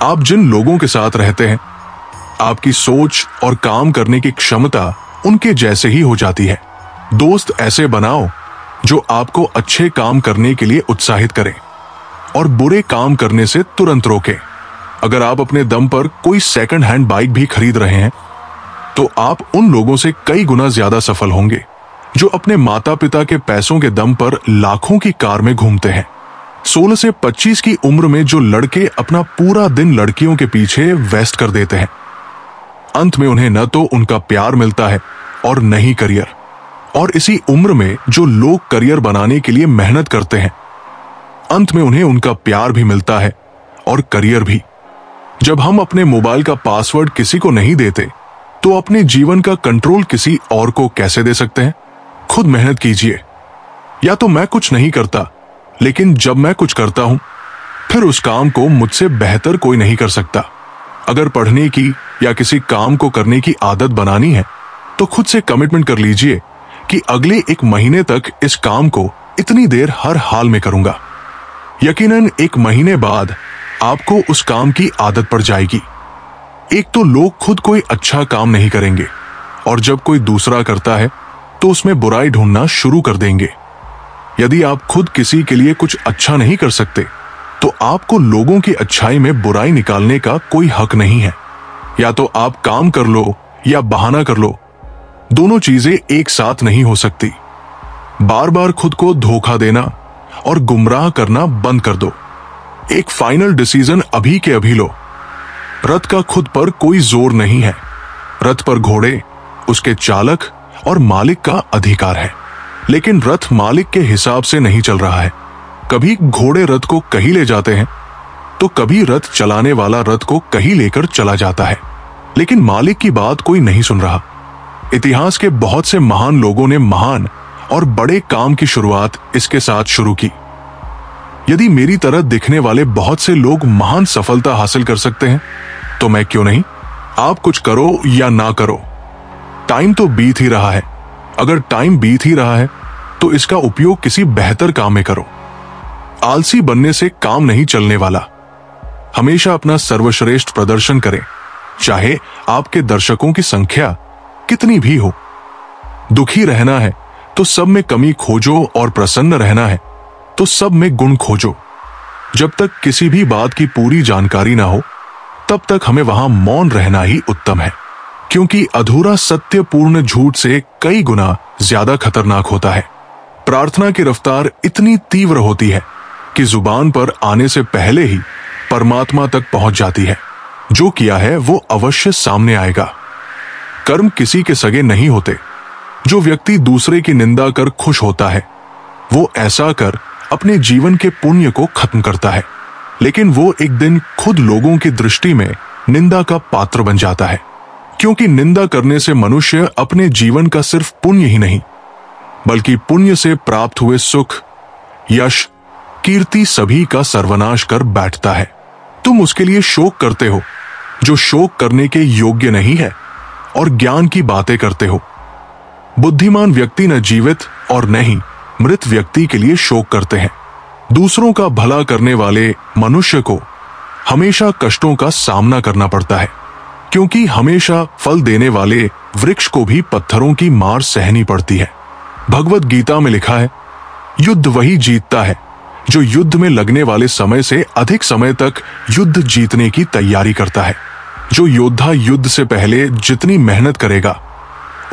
आप जिन लोगों के साथ रहते हैं, आपकी सोच और काम करने की क्षमता उनके जैसे ही हो जाती है। दोस्त ऐसे बनाओ जो आपको अच्छे काम करने के लिए उत्साहित करें और बुरे काम करने से तुरंत रोके। अगर आप अपने दम पर कोई सेकंड हैंड बाइक भी खरीद रहे हैं, तो आप उन लोगों से कई गुना ज्यादा सफल होंगे जो अपने माता पिता के पैसों के दम पर लाखों की कार में घूमते हैं। 16 से 25 की उम्र में जो लड़के अपना पूरा दिन लड़कियों के पीछे वेस्ट कर देते हैं, अंत में उन्हें न तो उनका प्यार मिलता है और न ही करियर। और इसी उम्र में जो लोग करियर बनाने के लिए मेहनत करते हैं, अंत में उन्हें उनका प्यार भी मिलता है और करियर भी। जब हम अपने मोबाइल का पासवर्ड किसी को नहीं देते, तो अपने जीवन का कंट्रोल किसी और को कैसे दे सकते हैं? खुद मेहनत कीजिए। या तो मैं कुछ नहीं करता, लेकिन जब मैं कुछ करता हूं, फिर उस काम को मुझसे बेहतर कोई नहीं कर सकता। अगर पढ़ने की या किसी काम को करने की आदत बनानी है, तो खुद से कमिटमेंट कर लीजिए कि अगले 1 महीने तक इस काम को इतनी देर हर हाल में करूंगा। यकीनन 1 महीने बाद आपको उस काम की आदत पड़ जाएगी। एक तो लोग खुद कोई अच्छा काम नहीं करेंगे, और जब कोई दूसरा करता है तो उसमें बुराई ढूंढना शुरू कर देंगे। यदि आप खुद किसी के लिए कुछ अच्छा नहीं कर सकते, तो आपको लोगों की अच्छाई में बुराई निकालने का कोई हक नहीं है। या तो आप काम कर लो या बहाना कर लो, दोनों चीजें एक साथ नहीं हो सकती। बार बार खुद को धोखा देना और गुमराह करना बंद कर दो। एक फाइनल डिसीजन अभी के अभी लो। रथ का खुद पर कोई जोर नहीं है। रथ पर घोड़े, उसके चालक और मालिक का अधिकार है, लेकिन रथ मालिक के हिसाब से नहीं चल रहा है। कभी घोड़े रथ को कहीं ले जाते हैं, तो कभी रथ चलाने वाला रथ को कहीं लेकर चला जाता है, लेकिन मालिक की बात कोई नहीं सुन रहा। इतिहास के बहुत से महान लोगों ने महान और बड़े काम की शुरुआत इसके साथ शुरू की। यदि मेरी तरह दिखने वाले बहुत से लोग महान सफलता हासिल कर सकते हैं, तो मैं क्यों नहीं? आप कुछ करो या ना करो, टाइम तो बीत ही रहा है। अगर टाइम बीत ही रहा है, तो इसका उपयोग किसी बेहतर काम में करो। आलसी बनने से काम नहीं चलने वाला। हमेशा अपना सर्वश्रेष्ठ प्रदर्शन करें, चाहे आपके दर्शकों की संख्या कितनी भी हो। दुखी रहना है तो सब में कमी खोजो, और प्रसन्न रहना है तो सब में गुण खोजो। जब तक किसी भी बात की पूरी जानकारी ना हो, तब तक हमें वहां मौन रहना ही उत्तम है, क्योंकि अधूरा सत्य पूर्ण झूठ से कई गुना ज्यादा खतरनाक होता है। प्रार्थना की रफ्तार इतनी तीव्र होती है कि जुबान पर आने से पहले ही परमात्मा तक पहुंच जाती है। जो किया है वो अवश्य सामने आएगा। कर्म किसी के सगे नहीं होते। जो व्यक्ति दूसरे की निंदा कर खुश होता है, वो ऐसा कर अपने जीवन के पुण्य को खत्म करता है, लेकिन वो एक दिन खुद लोगों की दृष्टि में निंदा का पात्र बन जाता है। क्योंकि निंदा करने से मनुष्य अपने जीवन का सिर्फ पुण्य ही नहीं, बल्कि पुण्य से प्राप्त हुए सुख, यश, कीर्ति सभी का सर्वनाश कर बैठता है। तुम उसके लिए शोक करते हो जो शोक करने के योग्य नहीं है, और ज्ञान की बातें करते हो। बुद्धिमान व्यक्ति न जीवित और न ही मृत व्यक्ति के लिए शोक करते हैं। दूसरों का भला करने वाले मनुष्य को हमेशा कष्टों का सामना करना पड़ता है, क्योंकि हमेशा फल देने वाले वृक्ष को भी पत्थरों की मार सहनी पड़ती है। भगवत गीता में लिखा है, युद्ध वही जीतता है जो युद्ध में लगने वाले समय से अधिक समय तक युद्ध जीतने की तैयारी करता है। जो योद्धा युद्ध से पहले जितनी मेहनत करेगा,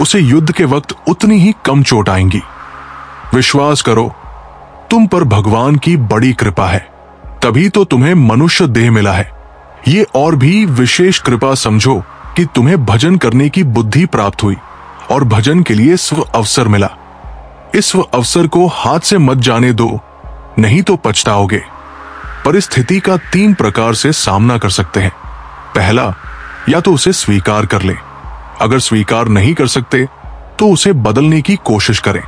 उसे युद्ध के वक्त उतनी ही कम चोट आएंगी। विश्वास करो, तुम पर भगवान की बड़ी कृपा है, तभी तो तुम्हें मनुष्य देह मिला है। ये और भी विशेष कृपा समझो कि तुम्हें भजन करने की बुद्धि प्राप्त हुई और भजन के लिए स्व अवसर मिला। इस स्व अवसर को हाथ से मत जाने दो, नहीं तो पछताओगे। परिस्थिति का 3 प्रकार से सामना कर सकते हैं। पहला, या तो उसे स्वीकार कर लें। अगर स्वीकार नहीं कर सकते तो उसे बदलने की कोशिश करें,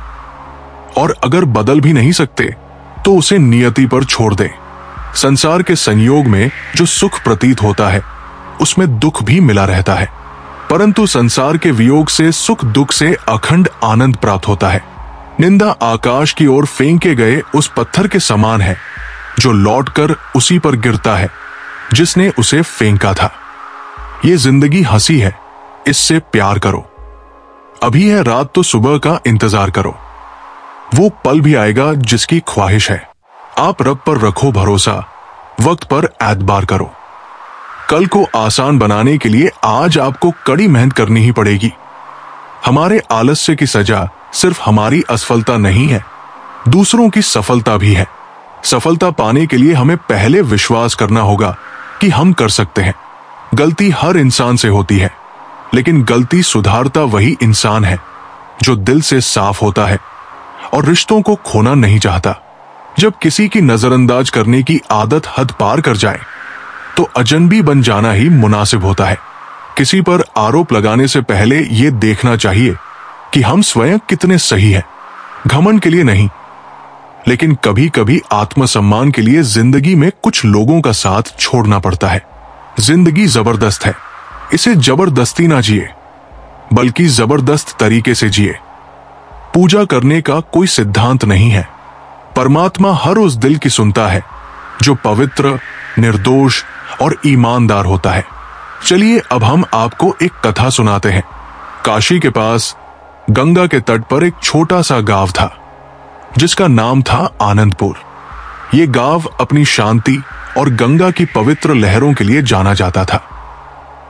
और अगर बदल भी नहीं सकते तो उसे नियति पर छोड़ दें। संसार के संयोग में जो सुख प्रतीत होता है, उसमें दुख भी मिला रहता है, परंतु संसार के वियोग से सुख दुख से अखंड आनंद प्राप्त होता है। निंदा आकाश की ओर फेंके गए उस पत्थर के समान है जो लौटकर उसी पर गिरता है। जिसने उसे फेंका था। ये जिंदगी हंसी है, इससे प्यार करो। अभी है रात तो सुबह का इंतजार करो। वो पल भी आएगा जिसकी ख्वाहिश है। आप रब पर रखो भरोसा, वक्त पर एतबार करो। कल को आसान बनाने के लिए आज आपको कड़ी मेहनत करनी ही पड़ेगी। हमारे आलस्य की सजा सिर्फ हमारी असफलता नहीं है, दूसरों की सफलता भी है। सफलता पाने के लिए हमें पहले विश्वास करना होगा कि हम कर सकते हैं। गलती हर इंसान से होती है, लेकिन गलती सुधारता वही इंसान है जो दिल से साफ होता है और रिश्तों को खोना नहीं चाहता। जब किसी की नजरअंदाज करने की आदत हद पार कर जाए तो अजनबी बन जाना ही मुनासिब होता है। किसी पर आरोप लगाने से पहले यह देखना चाहिए कि हम स्वयं कितने सही हैं। घमंड के लिए नहीं, लेकिन कभी कभी आत्मसम्मान के लिए जिंदगी में कुछ लोगों का साथ छोड़ना पड़ता है। जिंदगी जबरदस्त है, इसे जबरदस्ती ना जिए, बल्कि जबरदस्त तरीके से जिए। पूजा करने का कोई सिद्धांत नहीं है। परमात्मा हर उस दिल की सुनता है जो पवित्र, निर्दोष और ईमानदार होता है। चलिए अब हम आपको एक कथा सुनाते हैं। काशी के पास गंगा के तट पर एक छोटा सा गांव था जिसका नाम था आनंदपुर। ये गांव अपनी शांति और गंगा की पवित्र लहरों के लिए जाना जाता था।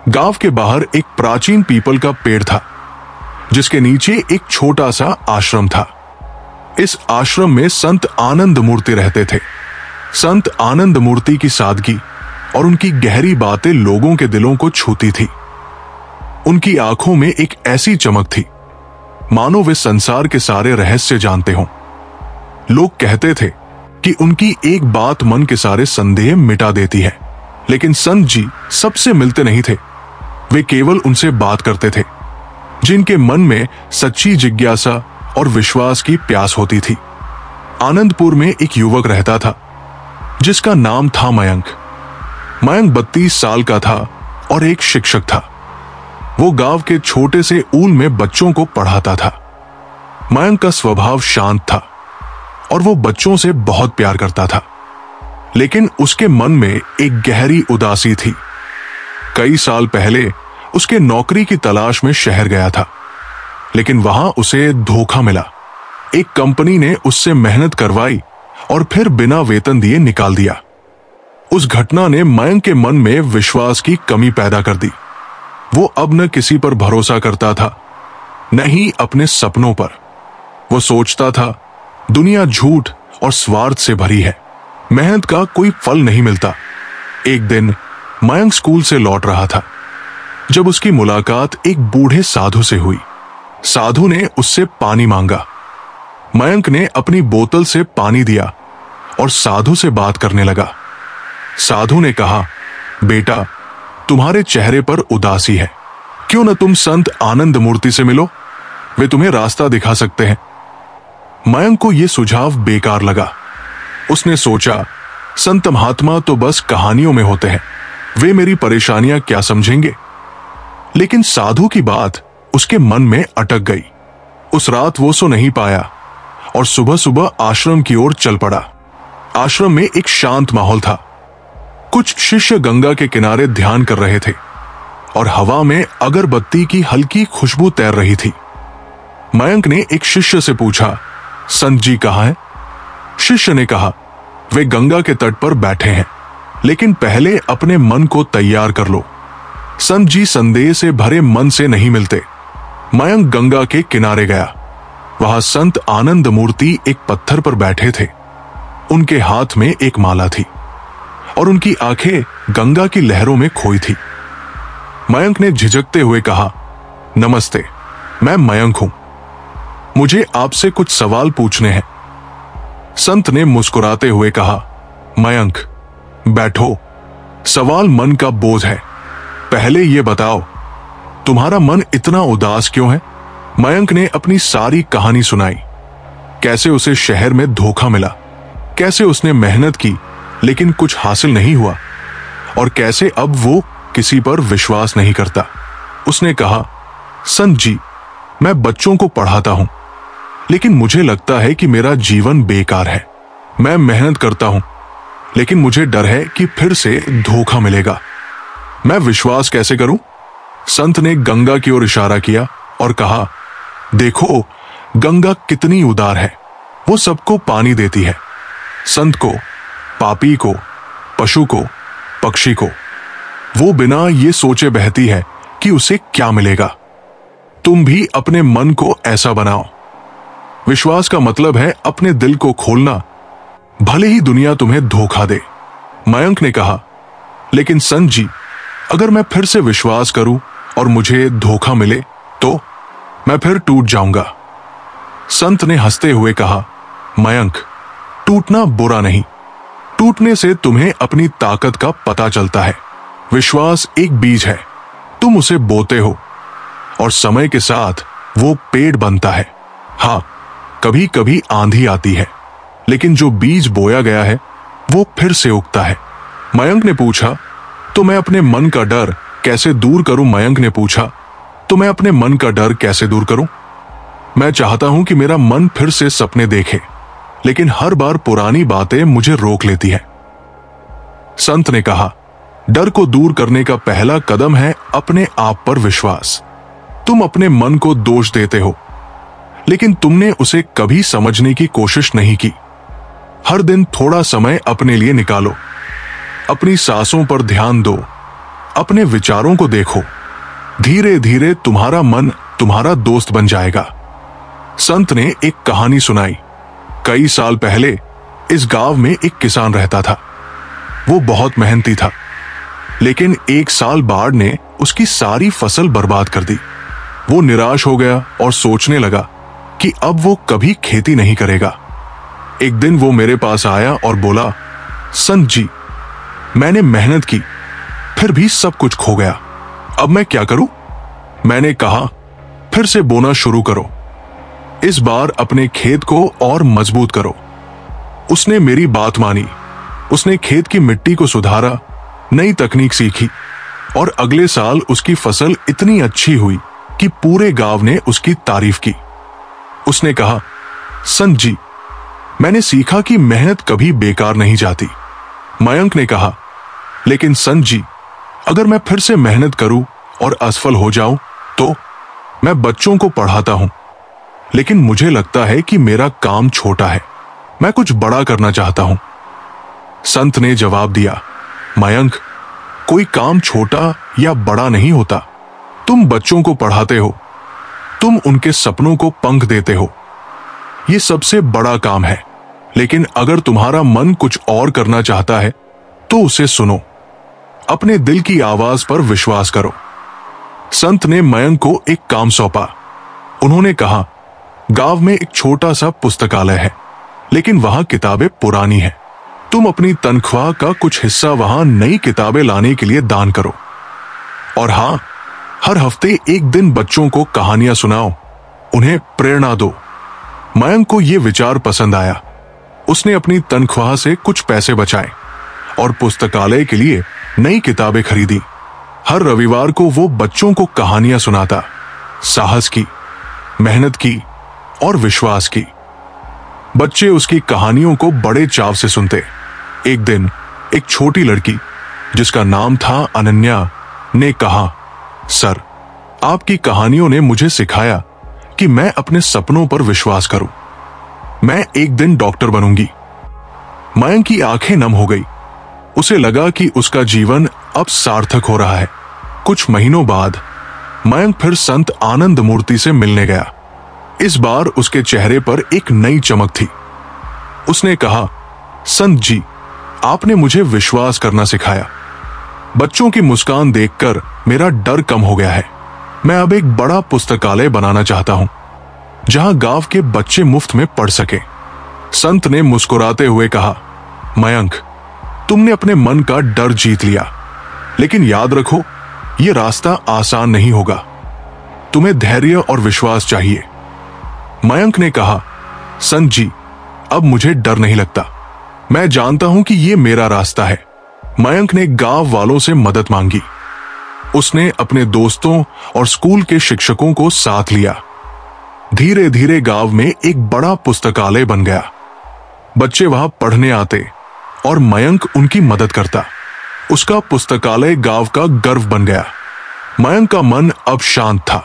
गांव के बाहर एक प्राचीन पीपल का पेड़ था जिसके नीचे एक छोटा सा आश्रम था। इस आश्रम में संत आनंद मूर्ति रहते थे। संत आनंद मूर्ति की सादगी और उनकी गहरी बातें लोगों के दिलों को छूती थी। उनकी आंखों में एक ऐसी चमक थी मानो वे संसार के सारे रहस्य जानते हों। लोग कहते थे कि उनकी एक बात मन के सारे संदेह मिटा देती है, लेकिन संत जी सबसे मिलते नहीं थे। वे केवल उनसे बात करते थे जिनके मन में सच्ची जिज्ञासा और विश्वास की प्यास होती थी। आनंदपुर में एक युवक रहता था जिसका नाम था मयंक। मयंक 32 साल का था और एक शिक्षक था। वो गांव के छोटे से ऊल में बच्चों को पढ़ाता था। मयंक का स्वभाव शांत था और वो बच्चों से बहुत प्यार करता था, लेकिन उसके मन में एक गहरी उदासी थी। कई साल पहले उसके नौकरी की तलाश में शहर गया था, लेकिन वहां उसे धोखा मिला। एक कंपनी ने उससे मेहनत करवाई और फिर बिना वेतन दिए निकाल दिया। उस घटना ने मयंक के मन में विश्वास की कमी पैदा कर दी। वो अब न किसी पर भरोसा करता था, न ही अपने सपनों पर। वो सोचता था दुनिया झूठ और स्वार्थ से भरी है, मेहनत का कोई फल नहीं मिलता। एक दिन मयंक स्कूल से लौट रहा था जब उसकी मुलाकात एक बूढ़े साधु से हुई। साधु ने उससे पानी मांगा। मयंक ने अपनी बोतल से पानी दिया और साधु से बात करने लगा। साधु ने कहा, बेटा, तुम्हारे चेहरे पर उदासी है, क्यों न तुम संत आनंद मूर्ति से मिलो, वे तुम्हें रास्ता दिखा सकते हैं। मयंक को यह सुझाव बेकार लगा। उसने सोचा, संत महात्मा तो बस कहानियों में होते हैं, वे मेरी परेशानियां क्या समझेंगे। लेकिन साधु की बात उसके मन में अटक गई। उस रात वो सो नहीं पाया और सुबह सुबह आश्रम की ओर चल पड़ा। आश्रम में एक शांत माहौल था। कुछ शिष्य गंगा के किनारे ध्यान कर रहे थे और हवा में अगरबत्ती की हल्की खुशबू तैर रही थी। मयंक ने एक शिष्य से पूछा, संत जी कहाँ हैं? शिष्य ने कहा, वे गंगा के तट पर बैठे हैं, लेकिन पहले अपने मन को तैयार कर लो। संत जी संदेह से भरे मन से नहीं मिलते। मयंक गंगा के किनारे गया। वहां संत आनंद मूर्ति एक पत्थर पर बैठे थे। उनके हाथ में एक माला थी और उनकी आंखें गंगा की लहरों में खोई थी। मयंक ने झिझकते हुए कहा, नमस्ते, मैं मयंक हूं, मुझे आपसे कुछ सवाल पूछने हैं। संत ने मुस्कुराते हुए कहा, मयंक, बैठो, सवाल मन का बोझ है, पहले ये बताओ तुम्हारा मन इतना उदास क्यों है? मयंक ने अपनी सारी कहानी सुनाई। कैसे उसे शहर में धोखा मिला, कैसे उसने मेहनत की लेकिन कुछ हासिल नहीं हुआ, और कैसे अब वो किसी पर विश्वास नहीं करता। उसने कहा, संत जी, मैं बच्चों को पढ़ाता हूं, लेकिन मुझे लगता है कि मेरा जीवन बेकार है। मैं मेहनत करता हूं, लेकिन मुझे डर है कि फिर से धोखा मिलेगा। मैं विश्वास कैसे करूं? संत ने गंगा की ओर इशारा किया और कहा, देखो गंगा कितनी उदार है, वो सबको पानी देती है, संत को, पापी को, पशु को, पक्षी को। वो बिना ये सोचे बहती है कि उसे क्या मिलेगा। तुम भी अपने मन को ऐसा बनाओ। विश्वास का मतलब है अपने दिल को खोलना, भले ही दुनिया तुम्हें धोखा दे। मयंक ने कहा, लेकिन संत जी, अगर मैं फिर से विश्वास करूं और मुझे धोखा मिले तो मैं फिर टूट जाऊंगा। संत ने हंसते हुए कहा, मयंक, टूटना बुरा नहीं, टूटने से तुम्हें अपनी ताकत का पता चलता है। विश्वास एक बीज है, तुम उसे बोते हो और समय के साथ वो पेड़ बनता है। हाँ, कभी कभी आंधी आती है, लेकिन जो बीज बोया गया है वो फिर से उगता है। मयंक ने पूछा, तो मैं अपने मन का डर कैसे दूर करूं? मयंक ने पूछा, तो मैं अपने मन का डर कैसे दूर करूं? मैं चाहता हूं कि मेरा मन फिर से सपने देखे, लेकिन हर बार पुरानी बातें मुझे रोक लेती हैं। संत ने कहा, डर को दूर करने का पहला कदम है अपने आप पर विश्वास। तुम अपने मन को दोष देते हो, लेकिन तुमने उसे कभी समझने की कोशिश नहीं की। हर दिन थोड़ा समय अपने लिए निकालो, अपनी सांसों पर ध्यान दो, अपने विचारों को देखो। धीरे धीरे तुम्हारा मन तुम्हारा दोस्त बन जाएगा। संत ने एक कहानी सुनाई। कई साल पहले इस गांव में एक किसान रहता था। वो बहुत मेहनती था, लेकिन एक साल बाढ़ ने उसकी सारी फसल बर्बाद कर दी। वो निराश हो गया और सोचने लगा कि अब वो कभी खेती नहीं करेगा। एक दिन वो मेरे पास आया और बोला, संत जी, मैंने मेहनत की, फिर भी सब कुछ खो गया। अब मैं क्या करूं? मैंने कहा, फिर से बोना शुरू करो, इस बार अपने खेत को और मजबूत करो। उसने मेरी बात मानी। उसने खेत की मिट्टी को सुधारा, नई तकनीक सीखी और अगले साल उसकी फसल इतनी अच्छी हुई कि पूरे गांव ने उसकी तारीफ की। उसने कहा, संत जी, मैंने सीखा कि मेहनत कभी बेकार नहीं जाती। मयंक ने कहा, लेकिन संत जी, अगर मैं फिर से मेहनत करूं और असफल हो जाऊं तो? मैं बच्चों को पढ़ाता हूं, लेकिन मुझे लगता है कि मेरा काम छोटा है, मैं कुछ बड़ा करना चाहता हूं। संत ने जवाब दिया, मयंक, कोई काम छोटा या बड़ा नहीं होता। तुम बच्चों को पढ़ाते हो, तुम उनके सपनों को पंख देते हो, ये सबसे बड़ा काम है। लेकिन अगर तुम्हारा मन कुछ और करना चाहता है तो उसे सुनो, अपने दिल की आवाज पर विश्वास करो। संत ने मयंक को एक काम सौंपा। उन्होंने कहा, गांव में एक छोटा सा पुस्तकालय है, लेकिन वहां किताबें पुरानी हैं। तुम अपनी तनख्वाह का कुछ हिस्सा वहां नई किताबें लाने के लिए दान करो। और हां, हर हफ्ते एक दिन बच्चों को कहानियां सुनाओ, उन्हें प्रेरणा दो। मयंक को यह विचार पसंद आया। उसने अपनी तनख्वाह से कुछ पैसे बचाए और पुस्तकालय के लिए नई किताबें खरीदी। हर रविवार को वो बच्चों को कहानियां सुनाता, साहस की, मेहनत की और विश्वास की। बच्चे उसकी कहानियों को बड़े चाव से सुनते। एक दिन एक छोटी लड़की, जिसका नाम था अनन्या, ने कहा, सर, आपकी कहानियों ने मुझे सिखाया कि मैं अपने सपनों पर विश्वास करूं। मैं एक दिन डॉक्टर बनूंगी। मयंक की आंखें नम हो गई। उसे लगा कि उसका जीवन अब सार्थक हो रहा है। कुछ महीनों बाद मयंक फिर संत आनंद मूर्ति से मिलने गया। इस बार उसके चेहरे पर एक नई चमक थी। उसने कहा, संत जी, आपने मुझे विश्वास करना सिखाया। बच्चों की मुस्कान देखकर मेरा डर कम हो गया है। मैं अब एक बड़ा पुस्तकालय बनाना चाहता हूं, जहां गांव के बच्चे मुफ्त में पढ़ सके। संत ने मुस्कुराते हुए कहा, मयंक, तुमने अपने मन का डर जीत लिया, लेकिन याद रखो, यह रास्ता आसान नहीं होगा। तुम्हें धैर्य और विश्वास चाहिए। मयंक ने कहा, संत जी, अब मुझे डर नहीं लगता। मैं जानता हूं कि यह मेरा रास्ता है। मयंक ने गांव वालों से मदद मांगी। उसने अपने दोस्तों और स्कूल के शिक्षकों को साथ लिया। धीरे धीरे गांव में एक बड़ा पुस्तकालय बन गया। बच्चे वहां पढ़ने आते और मयंक उनकी मदद करता। उसका पुस्तकालय गांव का गर्व बन गया। मयंक का मन अब शांत था।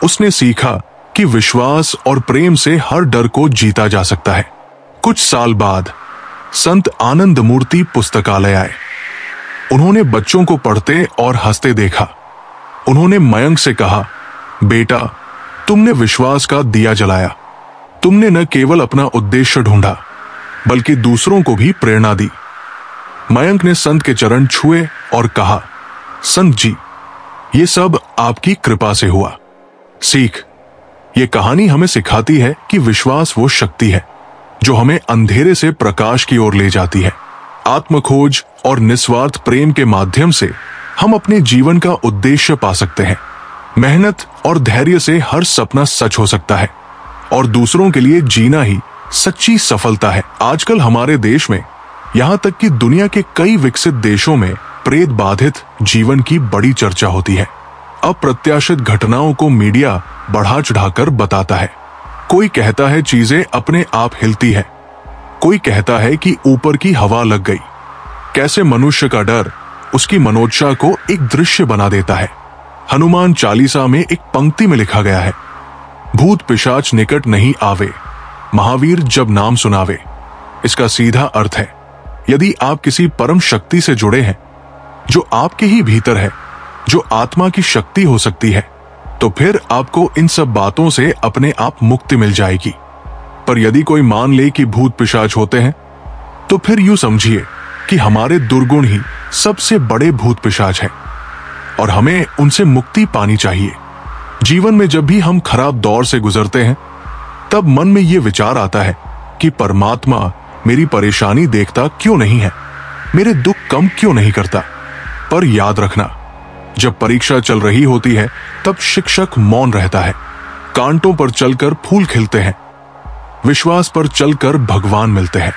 उसने सीखा कि विश्वास और प्रेम से हर डर को जीता जा सकता है। कुछ साल बाद संत आनंद मूर्ति पुस्तकालय आए। उन्होंने बच्चों को पढ़ते और हंसते देखा। उन्होंने मयंक से कहा, बेटा, तुमने विश्वास का दिया जलाया। तुमने न केवल अपना उद्देश्य ढूंढा बल्कि दूसरों को भी प्रेरणा दी। मयंक ने संत के चरण छुए और कहा, संत जी, ये सब आपकी कृपा से हुआ। सीख, ये कहानी हमें सिखाती है कि विश्वास वो शक्ति है जो हमें अंधेरे से प्रकाश की ओर ले जाती है। आत्मखोज और निस्वार्थ प्रेम के माध्यम से हम अपने जीवन का उद्देश्य पा सकते हैं। मेहनत और धैर्य से हर सपना सच हो सकता है और दूसरों के लिए जीना ही सच्ची सफलता है। आजकल हमारे देश में, यहाँ तक कि दुनिया के कई विकसित देशों में प्रेत बाधित जीवन की बड़ी चर्चा होती है। अप्रत्याशित घटनाओं को मीडिया बढ़ा चढ़ाकर बताता है। कोई कहता है चीजें अपने आप हिलती है, कोई कहता है कि ऊपर की हवा लग गई। कैसे मनुष्य का डर उसकी मनोदशा को एक दृश्य बना देता है। हनुमान चालीसा में एक पंक्ति में लिखा गया है, भूत पिशाच निकट नहीं आवे, महावीर जब नाम सुनावे। इसका सीधा अर्थ है, यदि आप किसी परम शक्ति से जुड़े हैं जो आपके ही भीतर है, जो आत्मा की शक्ति हो सकती है, तो फिर आपको इन सब बातों से अपने आप मुक्ति मिल जाएगी। पर यदि कोई मान ले कि भूत पिशाच होते हैं, तो फिर यूं समझिए कि हमारे दुर्गुण ही सबसे बड़े भूत पिशाच हैं और हमें उनसे मुक्ति पानी चाहिए। जीवन में जब भी हम खराब दौर से गुजरते हैं, तब मन में यह विचार आता है कि परमात्मा मेरी परेशानी देखता क्यों नहीं है, मेरे दुख कम क्यों नहीं करता। पर याद रखना, जब परीक्षा चल रही होती है तब शिक्षक मौन रहता है। कांटों पर चलकर फूल खिलते हैं, विश्वास पर चलकर भगवान मिलते हैं।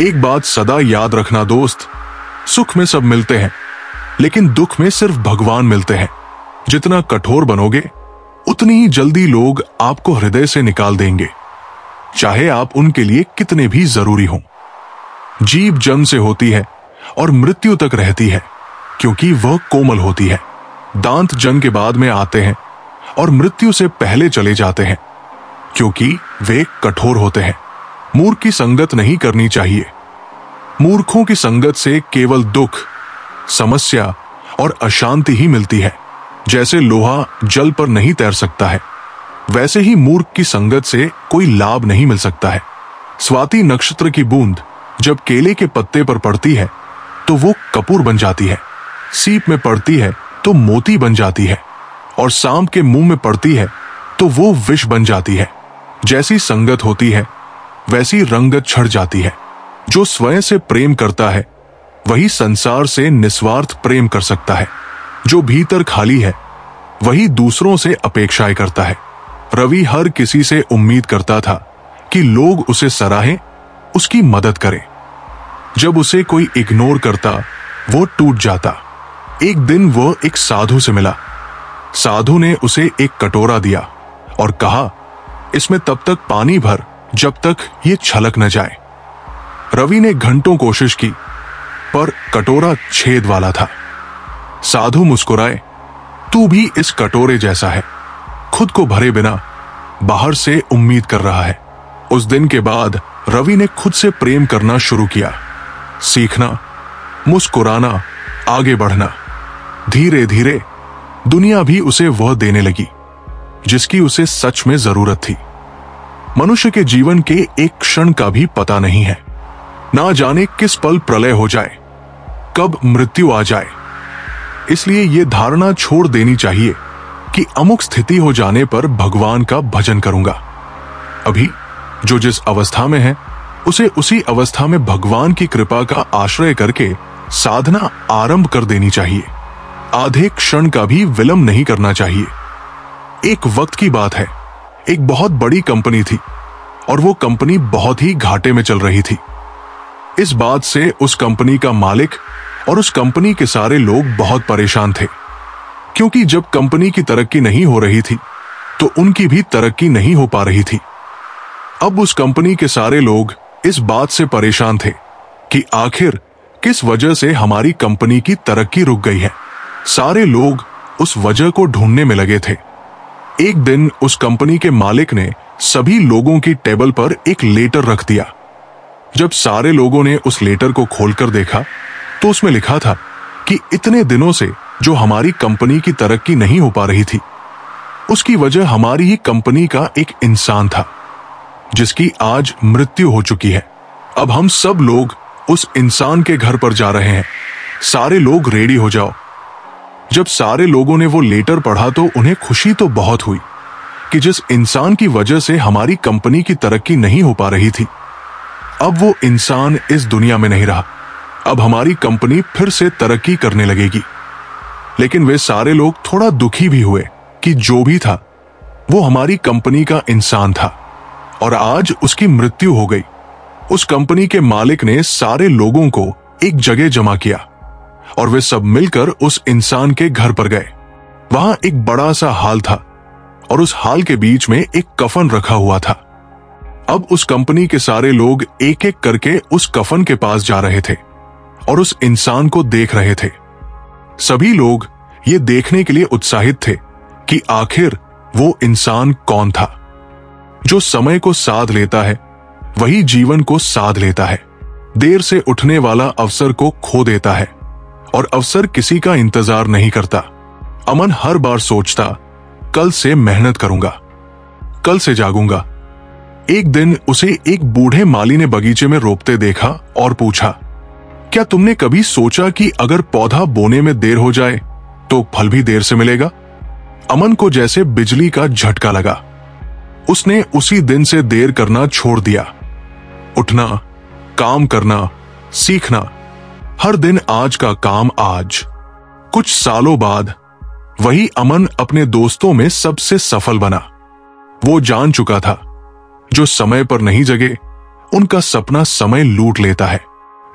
एक बात सदा याद रखना दोस्त, सुख में सब मिलते हैं लेकिन दुख में सिर्फ भगवान मिलते हैं। जितना कठोर बनोगे उतनी ही जल्दी लोग आपको हृदय से निकाल देंगे, चाहे आप उनके लिए कितने भी जरूरी हों। जीव जन्म से होती है और मृत्यु तक रहती है क्योंकि वह कोमल होती है। दांत जन्म के बाद में आते हैं और मृत्यु से पहले चले जाते हैं क्योंकि वे कठोर होते हैं। मूर्ख की संगत नहीं करनी चाहिए। मूर्खों की संगत से केवल दुख, समस्या और अशांति ही मिलती है। जैसे लोहा जल पर नहीं तैर सकता है, वैसे ही मूर्ख की संगत से कोई लाभ नहीं मिल सकता है। स्वाति नक्षत्र की बूंद जब केले के पत्ते पर पड़ती है तो वो कपूर बन जाती है, सीप में पड़ती है तो मोती बन जाती है और सांप के मुंह में पड़ती है तो वो विष बन जाती है। जैसी संगत होती है वैसी रंगत छड़ जाती है। जो स्वयं से प्रेम करता है वही संसार से निस्वार्थ प्रेम कर सकता है। जो भीतर खाली है वही दूसरों से अपेक्षाएं करता है। रवि हर किसी से उम्मीद करता था कि लोग उसे सराहें, उसकी मदद करें। जब उसे कोई इग्नोर करता वो टूट जाता। एक दिन वो एक साधु से मिला। साधु ने उसे एक कटोरा दिया और कहा, इसमें तब तक पानी भर जब तक ये छलक न जाए। रवि ने घंटों कोशिश की पर कटोरा छेद वाला था। साधु मुस्कुराए, तू भी इस कटोरे जैसा है, खुद को भरे बिना बाहर से उम्मीद कर रहा है। उस दिन के बाद रवि ने खुद से प्रेम करना शुरू किया, सीखना, मुस्कुराना, आगे बढ़ना। धीरे धीरे दुनिया भी उसे वह देने लगी जिसकी उसे सच में जरूरत थी। मनुष्य के जीवन के एक क्षण का भी पता नहीं है। ना जाने किस पल प्रलय हो जाए, कब मृत्यु आ जाए। इसलिए यह धारणा छोड़ देनी चाहिए कि अमुक स्थिति हो जाने पर भगवान का भजन करूंगा। अभी जो जिस अवस्था में है उसे उसी अवस्था में भगवान की कृपा का आश्रय करके साधना आरंभ कर देनी चाहिए। आधे क्षण का भी विलंब नहीं करना चाहिए। एक वक्त की बात है, एक बहुत बड़ी कंपनी थी और वो कंपनी बहुत ही घाटे में चल रही थी। इस बात से उस कंपनी का मालिक और उस कंपनी के सारे लोग बहुत परेशान थे, क्योंकि जब कंपनी की तरक्की नहीं हो रही थी तो उनकी भी तरक्की नहीं हो पा रही थी। अब उस कंपनी के सारे लोग इस बात से परेशान थे कि आखिर किस वजह से हमारी कंपनी की तरक्की रुक गई है। सारे लोग उस वजह को ढूंढने में लगे थे। एक दिन उस कंपनी के मालिक ने सभी लोगों की टेबल पर एक लेटर रख दिया। जब सारे लोगों ने उस लेटर को खोलकर देखा तो उसमें लिखा था कि इतने दिनों से जो हमारी कंपनी की तरक्की नहीं हो पा रही थी, उसकी वजह हमारी ही कंपनी का एक इंसान था जिसकी आज मृत्यु हो चुकी है। अब हम सब लोग उस इंसान के घर पर जा रहे हैं। सारे लोग रेडी हो जाओ। जब सारे लोगों ने वो लेटर पढ़ा तो उन्हें खुशी तो बहुत हुई कि जिस इंसान की वजह से हमारी कंपनी की तरक्की नहीं हो पा रही थी, अब वो इंसान इस दुनिया में नहीं रहा। अब हमारी कंपनी फिर से तरक्की करने लगेगी। लेकिन वे सारे लोग थोड़ा दुखी भी हुए कि जो भी था वो हमारी कंपनी का इंसान था और आज उसकी मृत्यु हो गई। उस कंपनी के मालिक ने सारे लोगों को एक जगह जमा किया और वे सब मिलकर उस इंसान के घर पर गए। वहां एक बड़ा सा हाल था और उस हाल के बीच में एक कफन रखा हुआ था। अब उस कंपनी के सारे लोग एक एक करके उस कफन के पास जा रहे थे और उस इंसान को देख रहे थे। सभी लोग ये देखने के लिए उत्साहित थे कि आखिर वो इंसान कौन था। जो समय को साध लेता है वही जीवन को साध लेता है। देर से उठने वाला अवसर को खो देता है और अवसर किसी का इंतजार नहीं करता। अमन हर बार सोचता, कल से मेहनत करूंगा, कल से जागूंगा। एक दिन उसे एक बूढ़े माली ने बगीचे में रोपते देखा और पूछा, क्या तुमने कभी सोचा कि अगर पौधा बोने में देर हो जाए तो फल भी देर से मिलेगा? अमन को जैसे बिजली का झटका लगा। उसने उसी दिन से देर करना छोड़ दिया। उठना, काम करना, सीखना, हर दिन आज का काम आज। कुछ सालों बाद वही अमन अपने दोस्तों में सबसे सफल बना। वो जान चुका था, जो समय पर नहीं जगे उनका सपना समय लूट लेता है।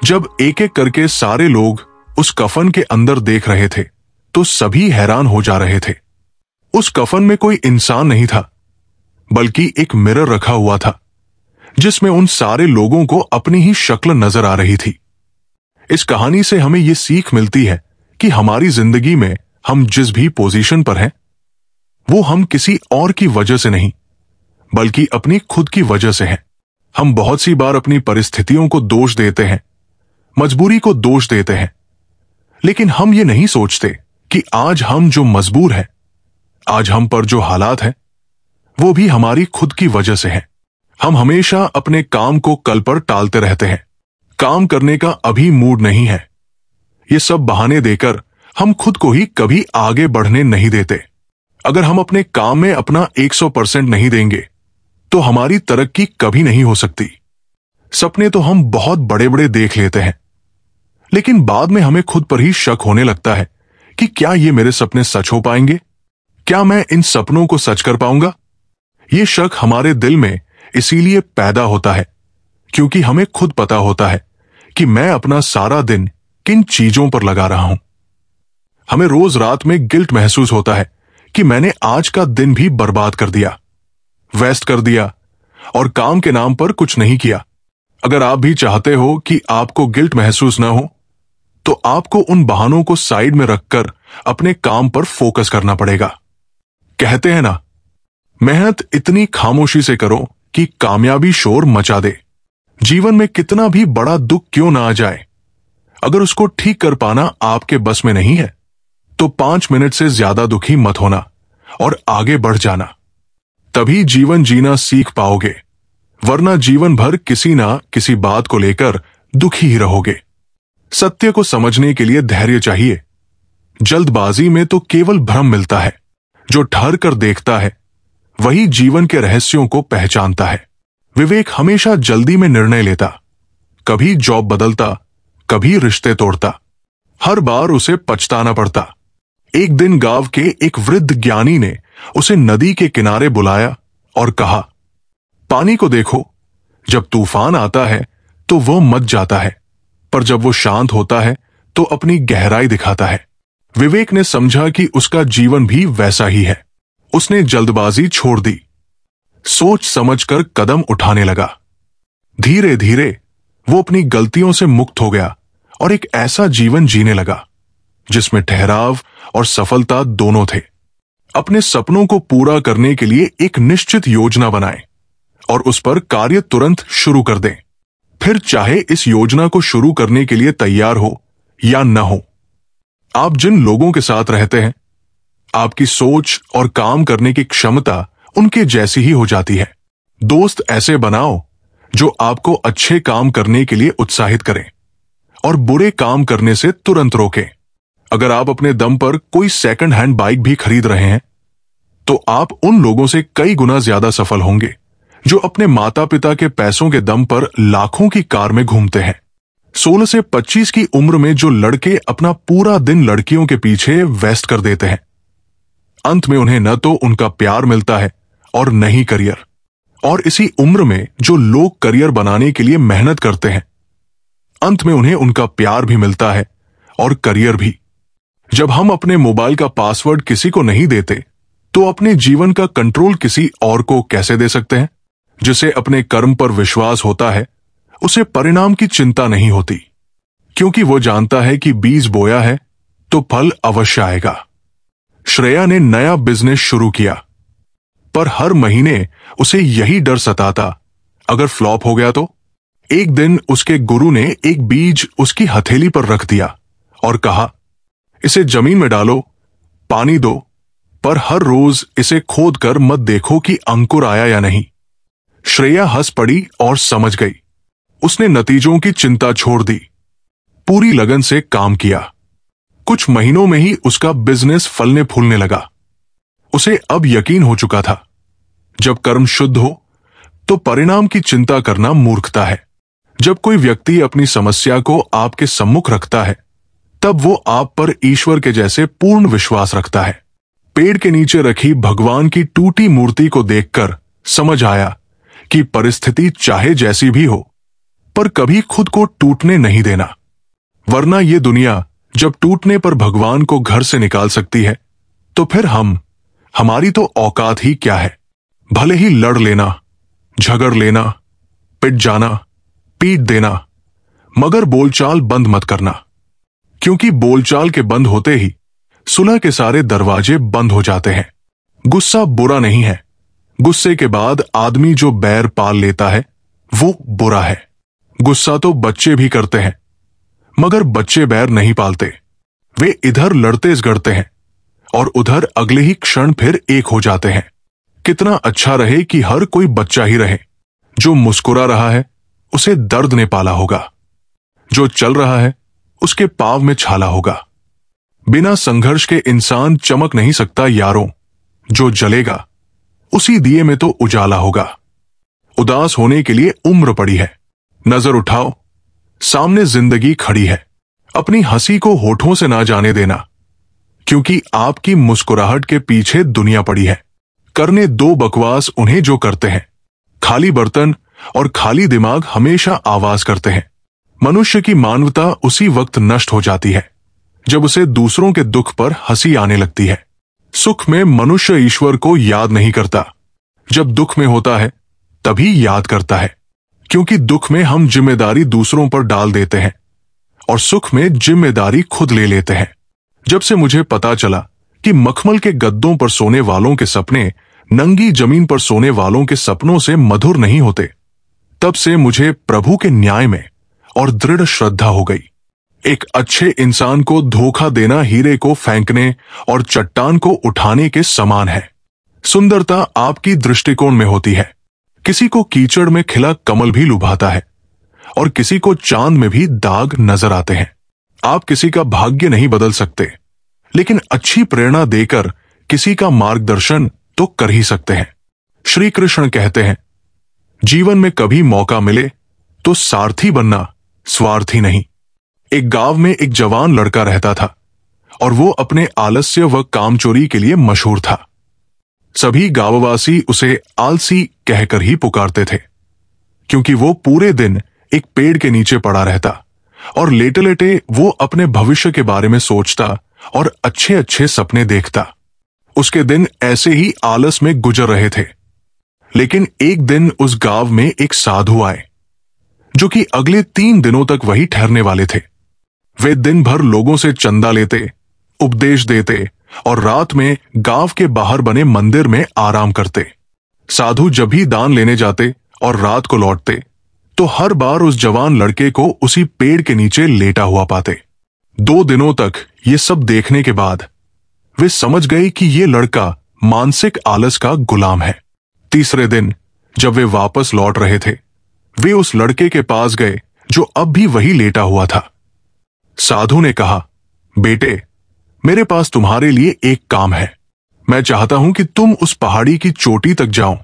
जब एक एक करके सारे लोग उस कफन के अंदर देख रहे थे तो सभी हैरान हो जा रहे थे। उस कफन में कोई इंसान नहीं था, बल्कि एक मिरर रखा हुआ था जिसमें उन सारे लोगों को अपनी ही शक्ल नजर आ रही थी। इस कहानी से हमें यह सीख मिलती है कि हमारी जिंदगी में हम जिस भी पोजीशन पर हैं, वो हम किसी और की वजह से नहीं, बल्कि अपनी खुद की वजह से हैं। हम बहुत सी बार अपनी परिस्थितियों को दोष देते हैं, मजबूरी को दोष देते हैं, लेकिन हम ये नहीं सोचते कि आज हम जो मजबूर हैं, आज हम पर जो हालात हैं, वो भी हमारी खुद की वजह से हैं। हम हमेशा अपने काम को कल पर टालते रहते हैं। काम करने का अभी मूड नहीं है, ये सब बहाने देकर हम खुद को ही कभी आगे बढ़ने नहीं देते। अगर हम अपने काम में अपना 100% नहीं देंगे तो हमारी तरक्की कभी नहीं हो सकती। सपने तो हम बहुत बड़े बड़े देख लेते हैं, लेकिन बाद में हमें खुद पर ही शक होने लगता है कि क्या ये मेरे सपने सच हो पाएंगे? क्या मैं इन सपनों को सच कर पाऊंगा? ये शक हमारे दिल में इसीलिए पैदा होता है क्योंकि हमें खुद पता होता है कि मैं अपना सारा दिन किन चीजों पर लगा रहा हूं। हमें रोज रात में गिल्ट महसूस होता है कि मैंने आज का दिन भी बर्बाद कर दिया, वेस्ट कर दिया और काम के नाम पर कुछ नहीं किया। अगर आप भी चाहते हो कि आपको गिल्ट महसूस ना हो, तो आपको उन बहानों को साइड में रखकर अपने काम पर फोकस करना पड़ेगा। कहते हैं ना, मेहनत इतनी खामोशी से करो कि कामयाबी शोर मचा दे। जीवन में कितना भी बड़ा दुख क्यों ना आ जाए, अगर उसको ठीक कर पाना आपके बस में नहीं है तो 5 मिनट से ज्यादा दुखी मत होना और आगे बढ़ जाना। तभी जीवन जीना सीख पाओगे, वरना जीवन भर किसी ना किसी बात को लेकर दुखी ही रहोगे। सत्य को समझने के लिए धैर्य चाहिए। जल्दबाजी में तो केवल भ्रम मिलता है। जो ठहर कर देखता है वही जीवन के रहस्यों को पहचानता है। विवेक हमेशा जल्दी में निर्णय लेता, कभी जॉब बदलता, कभी रिश्ते तोड़ता, हर बार उसे पछताना पड़ता। एक दिन गांव के एक वृद्ध ज्ञानी ने उसे नदी के किनारे बुलाया और कहा, पानी को देखो, जब तूफान आता है तो वो मच जाता है, पर जब वो शांत होता है तो अपनी गहराई दिखाता है। विवेक ने समझा कि उसका जीवन भी वैसा ही है। उसने जल्दबाजी छोड़ दी, सोच समझकर कदम उठाने लगा। धीरे धीरे वो अपनी गलतियों से मुक्त हो गया और एक ऐसा जीवन जीने लगा जिसमें ठहराव और सफलता दोनों थे। अपने सपनों को पूरा करने के लिए एक निश्चित योजना बनाएं और उस पर कार्य तुरंत शुरू कर दें। फिर चाहे इस योजना को शुरू करने के लिए तैयार हो या न हो, आप जिन लोगों के साथ रहते हैं, आपकी सोच और काम करने की क्षमता उनके जैसी ही हो जाती है। दोस्त ऐसे बनाओ जो आपको अच्छे काम करने के लिए उत्साहित करें और बुरे काम करने से तुरंत रोकें। अगर आप अपने दम पर कोई सेकंड हैंड बाइक भी खरीद रहे हैं, तो आप उन लोगों से कई गुना ज्यादा सफल होंगे जो अपने माता पिता के पैसों के दम पर लाखों की कार में घूमते हैं। 16 से 25 की उम्र में जो लड़के अपना पूरा दिन लड़कियों के पीछे वेस्ट कर देते हैं, अंत में उन्हें न तो उनका प्यार मिलता है और न ही करियर। और इसी उम्र में जो लोग करियर बनाने के लिए मेहनत करते हैं, अंत में उन्हें उनका प्यार भी मिलता है और करियर भी। जब हम अपने मोबाइल का पासवर्ड किसी को नहीं देते, तो अपने जीवन का कंट्रोल किसी और को कैसे दे सकते हैं? जिसे अपने कर्म पर विश्वास होता है, उसे परिणाम की चिंता नहीं होती, क्योंकि वो जानता है कि बीज बोया है तो फल अवश्य आएगा। श्रेया ने नया बिजनेस शुरू किया, पर हर महीने उसे यही डर सताता, अगर फ्लॉप हो गया तो। एक दिन उसके गुरु ने एक बीज उसकी हथेली पर रख दिया और कहा, इसे जमीन में डालो, पानी दो, पर हर रोज इसे खोद कर मत देखो कि अंकुर आया या नहीं। श्रेया हंस पड़ी और समझ गई। उसने नतीजों की चिंता छोड़ दी, पूरी लगन से काम किया। कुछ महीनों में ही उसका बिजनेस फलने फूलने लगा। उसे अब यकीन हो चुका था, जब कर्म शुद्ध हो तो परिणाम की चिंता करना मूर्खता है। जब कोई व्यक्ति अपनी समस्या को आपके सम्मुख रखता है, तब वो आप पर ईश्वर के जैसे पूर्ण विश्वास रखता है। पेड़ के नीचे रखी भगवान की टूटी मूर्ति को देखकर समझ आया कि परिस्थिति चाहे जैसी भी हो, पर कभी खुद को टूटने नहीं देना, वरना ये दुनिया जब टूटने पर भगवान को घर से निकाल सकती है, तो फिर हमारी तो औकात ही क्या है। भले ही लड़ लेना, झगड़ लेना, पिट जाना, पीट देना, मगर बोलचाल बंद मत करना, क्योंकि बोलचाल के बंद होते ही सुलह के सारे दरवाजे बंद हो जाते हैं। गुस्सा बुरा नहीं है, गुस्से के बाद आदमी जो बैर पाल लेता है वो बुरा है। गुस्सा तो बच्चे भी करते हैं, मगर बच्चे बैर नहीं पालते। वे इधर लड़ते झगड़ते हैं और उधर अगले ही क्षण फिर एक हो जाते हैं। कितना अच्छा रहे कि हर कोई बच्चा ही रहे। जो मुस्कुरा रहा है उसे दर्द ने पाला होगा, जो चल रहा है उसके पांव में छाला होगा। बिना संघर्ष के इंसान चमक नहीं सकता यारों, जो जलेगा उसी दिए में तो उजाला होगा। उदास होने के लिए उम्र पड़ी है, नजर उठाओ, सामने जिंदगी खड़ी है। अपनी हंसी को होठों से ना जाने देना, क्योंकि आपकी मुस्कुराहट के पीछे दुनिया पड़ी है। करने दो बकवास उन्हें जो करते हैं। खाली बर्तन और खाली दिमाग हमेशा आवाज करते हैं। मनुष्य की मानवता उसी वक्त नष्ट हो जाती है जब उसे दूसरों के दुख पर हंसी आने लगती है। सुख में मनुष्य ईश्वर को याद नहीं करता, जब दुख में होता है तभी याद करता है, क्योंकि दुख में हम जिम्मेदारी दूसरों पर डाल देते हैं और सुख में जिम्मेदारी खुद ले लेते हैं। जब से मुझे पता चला कि मखमल के गद्दों पर सोने वालों के सपने नंगी जमीन पर सोने वालों के सपनों से मधुर नहीं होते, तब से मुझे प्रभु के न्याय में और दृढ़ श्रद्धा हो गई। एक अच्छे इंसान को धोखा देना हीरे को फेंकने और चट्टान को उठाने के समान है। सुंदरता आपकी दृष्टिकोण में होती है। किसी को कीचड़ में खिला कमल भी लुभाता है और किसी को चांद में भी दाग नजर आते हैं। आप किसी का भाग्य नहीं बदल सकते, लेकिन अच्छी प्रेरणा देकर किसी का मार्गदर्शन तो कर ही सकते हैं। श्री कृष्ण कहते हैं, जीवन में कभी मौका मिले तो सारथी बनना, स्वार्थी नहीं। एक गांव में एक जवान लड़का रहता था और वो अपने आलस्य व कामचोरी के लिए मशहूर था। सभी गांववासी उसे आलसी कहकर ही पुकारते थे, क्योंकि वो पूरे दिन एक पेड़ के नीचे पड़ा रहता और लेटे लेटे वो अपने भविष्य के बारे में सोचता और अच्छे अच्छे सपने देखता। उसके दिन ऐसे ही आलस में गुजर रहे थे। लेकिन एक दिन उस गांव में एक साधु आए, जो कि अगले 3 दिनों तक वही ठहरने वाले थे। वे दिन भर लोगों से चंदा लेते, उपदेश देते और रात में गांव के बाहर बने मंदिर में आराम करते। साधु जब भी दान लेने जाते और रात को लौटते तो हर बार उस जवान लड़के को उसी पेड़ के नीचे लेटा हुआ पाते। 2 दिनों तक ये सब देखने के बाद वे समझ गए कि ये लड़का मानसिक आलस का गुलाम है। तीसरे दिन जब वे वापस लौट रहे थे, वे उस लड़के के पास गए जो अब भी वही लेटा हुआ था। साधु ने कहा, बेटे, मेरे पास तुम्हारे लिए एक काम है। मैं चाहता हूं कि तुम उस पहाड़ी की चोटी तक जाओ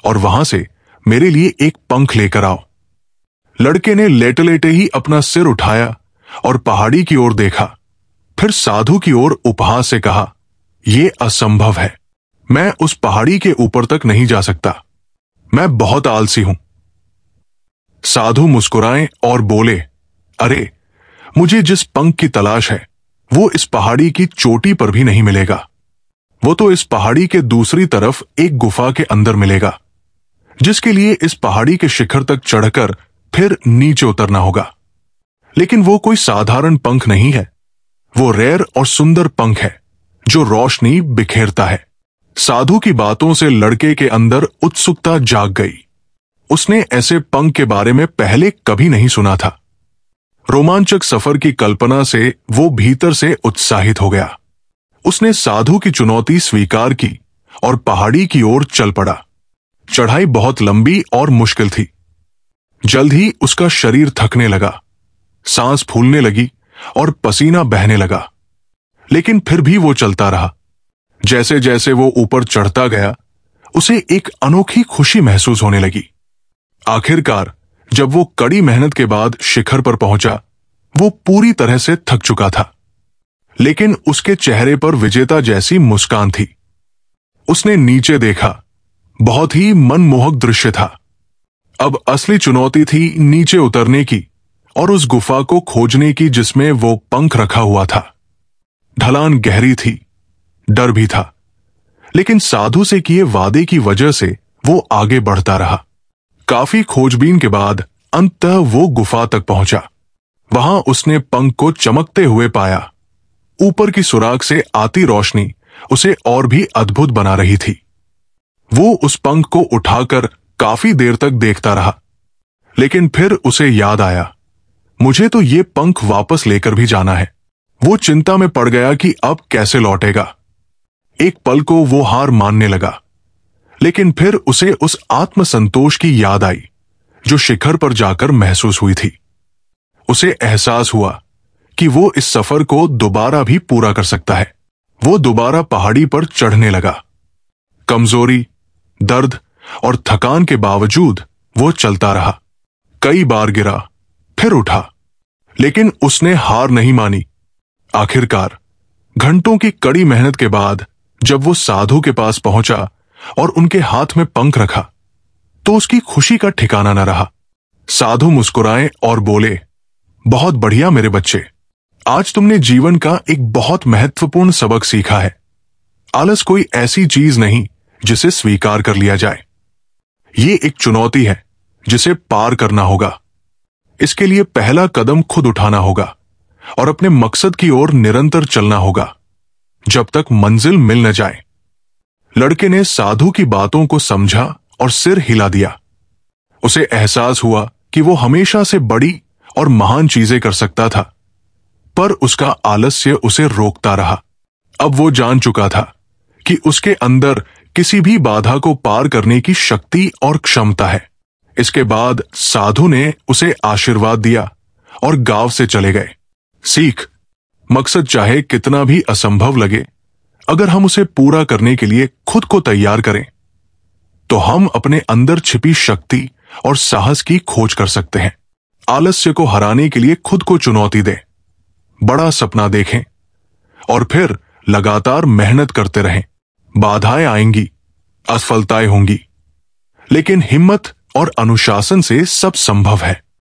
और वहां से मेरे लिए एक पंख लेकर आओ। लड़के ने लेटे लेटे ही अपना सिर उठाया और पहाड़ी की ओर देखा, फिर साधु की ओर उपहास से कहा, यह असंभव है। मैं उस पहाड़ी के ऊपर तक नहीं जा सकता। मैं बहुत आलसी हूं। साधु मुस्कुराए और बोले, अरे, मुझे जिस पंख की तलाश है वो इस पहाड़ी की चोटी पर भी नहीं मिलेगा। वो तो इस पहाड़ी के दूसरी तरफ एक गुफा के अंदर मिलेगा, जिसके लिए इस पहाड़ी के शिखर तक चढ़कर फिर नीचे उतरना होगा। लेकिन वो कोई साधारण पंख नहीं है। वो रेर और सुंदर पंख है जो रोशनी बिखेरता है। साधु की बातों से लड़के के अंदर उत्सुकता जाग गई। उसने ऐसे पंख के बारे में पहले कभी नहीं सुना था। रोमांचक सफर की कल्पना से वो भीतर से उत्साहित हो गया। उसने साधु की चुनौती स्वीकार की और पहाड़ी की ओर चल पड़ा। चढ़ाई बहुत लंबी और मुश्किल थी। जल्द ही उसका शरीर थकने लगा, सांस फूलने लगी और पसीना बहने लगा, लेकिन फिर भी वो चलता रहा। जैसे जैसे वो ऊपर चढ़ता गया, उसे एक अनोखी खुशी महसूस होने लगी। आखिरकार जब वो कड़ी मेहनत के बाद शिखर पर पहुंचा, वो पूरी तरह से थक चुका था, लेकिन उसके चेहरे पर विजेता जैसी मुस्कान थी। उसने नीचे देखा, बहुत ही मनमोहक दृश्य था। अब असली चुनौती थी नीचे उतरने की और उस गुफा को खोजने की जिसमें वो पंख रखा हुआ था। ढलान गहरी थी, डर भी था, लेकिन साधु से किए वादे की वजह से वो आगे बढ़ता रहा। काफी खोजबीन के बाद अंततः वो गुफा तक पहुंचा। वहां उसने पंख को चमकते हुए पाया। ऊपर की सुराग से आती रोशनी उसे और भी अद्भुत बना रही थी। वो उस पंख को उठाकर काफी देर तक देखता रहा, लेकिन फिर उसे याद आया, मुझे तो ये पंख वापस लेकर भी जाना है। वो चिंता में पड़ गया कि अब कैसे लौटेगा। एक पल को वो हार मानने लगा, लेकिन फिर उसे उस आत्मसंतोष की याद आई जो शिखर पर जाकर महसूस हुई थी। उसे एहसास हुआ कि वो इस सफर को दोबारा भी पूरा कर सकता है। वो दोबारा पहाड़ी पर चढ़ने लगा। कमजोरी, दर्द और थकान के बावजूद वो चलता रहा। कई बार गिरा, फिर उठा, लेकिन उसने हार नहीं मानी। आखिरकार घंटों की कड़ी मेहनत के बाद जब वो साधु के पास पहुंचा और उनके हाथ में पंख रखा, तो उसकी खुशी का ठिकाना न रहा। साधु मुस्कुराए और बोले, बहुत बढ़िया मेरे बच्चे, आज तुमने जीवन का एक बहुत महत्वपूर्ण सबक सीखा है। आलस कोई ऐसी चीज नहीं जिसे स्वीकार कर लिया जाए। ये एक चुनौती है जिसे पार करना होगा। इसके लिए पहला कदम खुद उठाना होगा और अपने मकसद की ओर निरंतर चलना होगा जब तक मंजिल मिल न जाए। लड़के ने साधु की बातों को समझा और सिर हिला दिया। उसे एहसास हुआ कि वो हमेशा से बड़ी और महान चीजें कर सकता था, पर उसका आलस्य उसे रोकता रहा। अब वो जान चुका था कि उसके अंदर किसी भी बाधा को पार करने की शक्ति और क्षमता है। इसके बाद साधु ने उसे आशीर्वाद दिया और गांव से चले गए। सीख, मकसद चाहे कितना भी असंभव लगे, अगर हम उसे पूरा करने के लिए खुद को तैयार करें, तो हम अपने अंदर छिपी शक्ति और साहस की खोज कर सकते हैं। आलस्य को हराने के लिए खुद को चुनौती दें, बड़ा सपना देखें और फिर लगातार मेहनत करते रहें। बाधाएं आएंगी, असफलताएं होंगी, लेकिन हिम्मत और अनुशासन से सब संभव है।